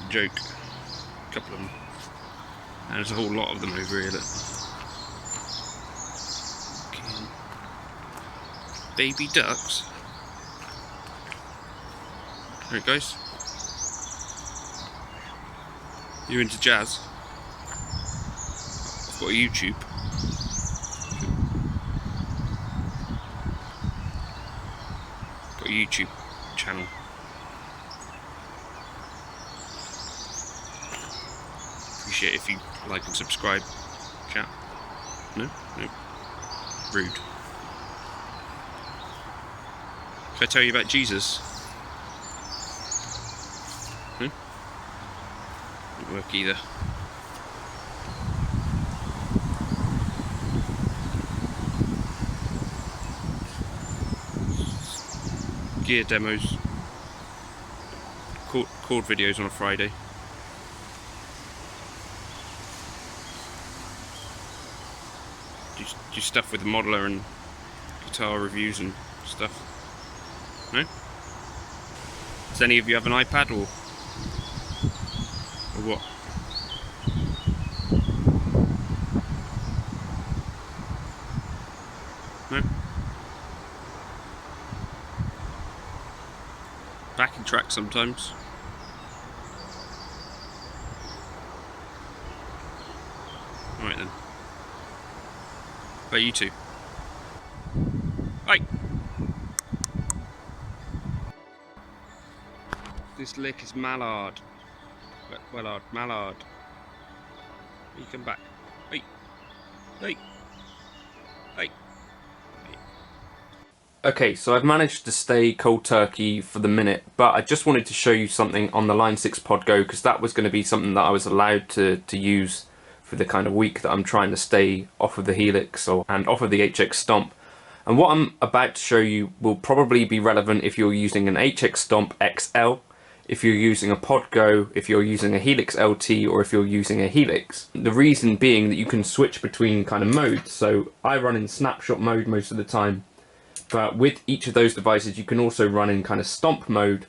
Joke. A couple of them. And there's a whole lot of them over here. Look. Okay. Baby ducks. There it goes. You into jazz? I've got a YouTube. Got a YouTube channel. Appreciate if you like and subscribe, chat. No? No. Rude. Can I tell you about Jesus? No? Didn't work either. Gear demos. Chord videos on a Friday. Do stuff with the modeler and guitar reviews and stuff. No? Does any of you have an iPad or what? No? Backing track sometimes. Alright then. About you two? Hi! This lick is mallard. Mallard. You come back. Hey! Hey! Hey! Okay, so I've managed to stay cold turkey for the minute, but I just wanted to show you something on the Line 6 Pod Go, because that was going to be something that I was allowed to use for the kind of week that I'm trying to stay off of the Helix and off of the HX Stomp. And what I'm about to show you will probably be relevant if you're using an HX Stomp XL, if you're using a Pod Go, if you're using a Helix LT, or if you're using a Helix. The reason being that you can switch between kind of modes. So I run in Snapshot mode most of the time, but with each of those devices you can also run in kind of Stomp mode,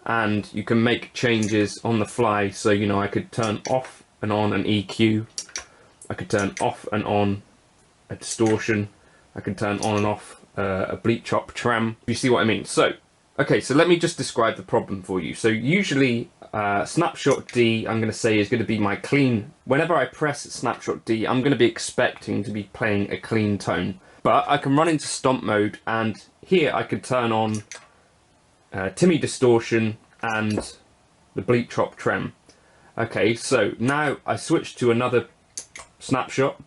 and you can make changes on the fly. So, you know, I could turn off and on an EQ, I could turn off and on a distortion, I can turn on and off a bleep chop tram. You see what I mean? So, okay, so let me just describe the problem for you. So usually Snapshot D, I'm going to say, is going to be my clean. Whenever I press Snapshot D, I'm going to be expecting to be playing a clean tone. But I can run into Stomp mode, and here I could turn on Timmy distortion and the bleep chop trem. Okay, so now I switched to another Snapshot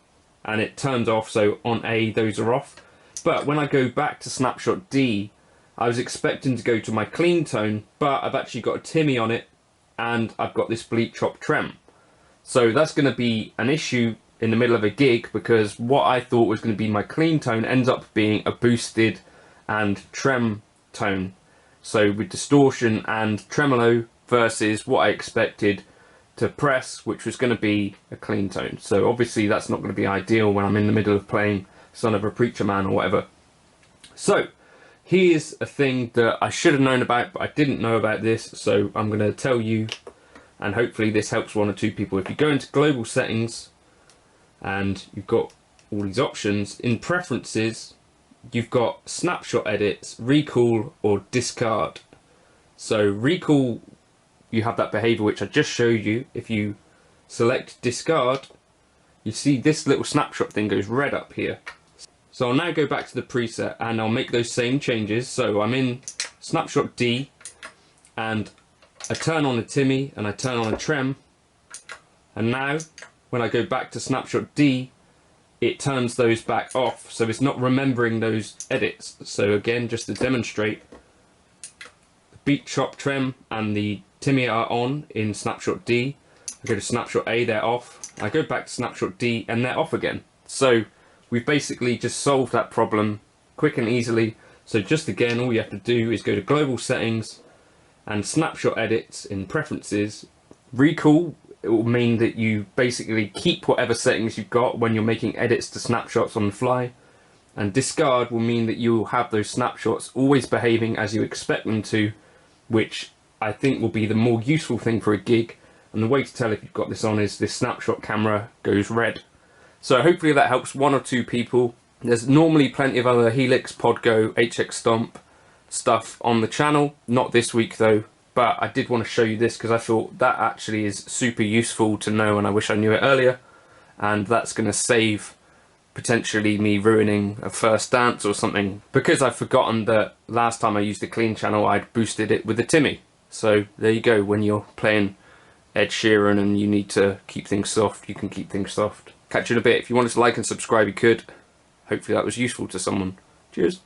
and it turned off, so on A those are off. But when I go back to Snapshot D, I was expecting to go to my clean tone, but I've actually got a Timmy on it and I've got this bleep chop trem. So that's going to be an issue in the middle of a gig, because what I thought was going to be my clean tone ends up being a boosted and trem tone. So with distortion and tremolo versus what I expected to press, which was going to be a clean tone. So obviously that's not going to be ideal when I'm in the middle of playing Son of a Preacher Man or whatever. So here's a thing that I should have known about, but I didn't know about this, so I'm going to tell you, and hopefully this helps one or two people. If you go into global settings and you've got all these options, in preferences you've got snapshot edits, recall or discard. So recall, you have that behavior which I just showed you. If you select discard, you see this little snapshot thing goes red up here. So I'll now go back to the preset and I'll make those same changes. So I'm in Snapshot D and I turn on a Timmy and I turn on a trem, and now when I go back to Snapshot D, it turns those back off, so it's not remembering those edits. So again, just to demonstrate, the beat chop trem and the Timmy are on in Snapshot D. I go to Snapshot A, they're off. I go back to Snapshot D and they're off again. So we've basically just solved that problem quick and easily. So just again, all you have to do is go to global settings and snapshot edits in preferences. Recall, it will mean that you basically keep whatever settings you've got when you're making edits to snapshots on the fly. And discard will mean that you will have those snapshots always behaving as you expect them to, which I think will be the more useful thing for a gig. And the way to tell if you've got this on is this snapshot camera goes red. So hopefully that helps one or two people. There's normally plenty of other Helix, Podgo, HX Stomp stuff on the channel. Not this week though, but I did want to show you this because I thought that actually is super useful to know, and I wish I knew it earlier. And that's going to save potentially me ruining a first dance or something, because I've forgotten that last time I used the clean channel I'd boosted it with the Timmy. So there you go, when you're playing Ed Sheeran and you need to keep things soft, you can keep things soft. Catch you in a bit. If you wanted to like and subscribe, you could. Hopefully that was useful to someone. Cheers.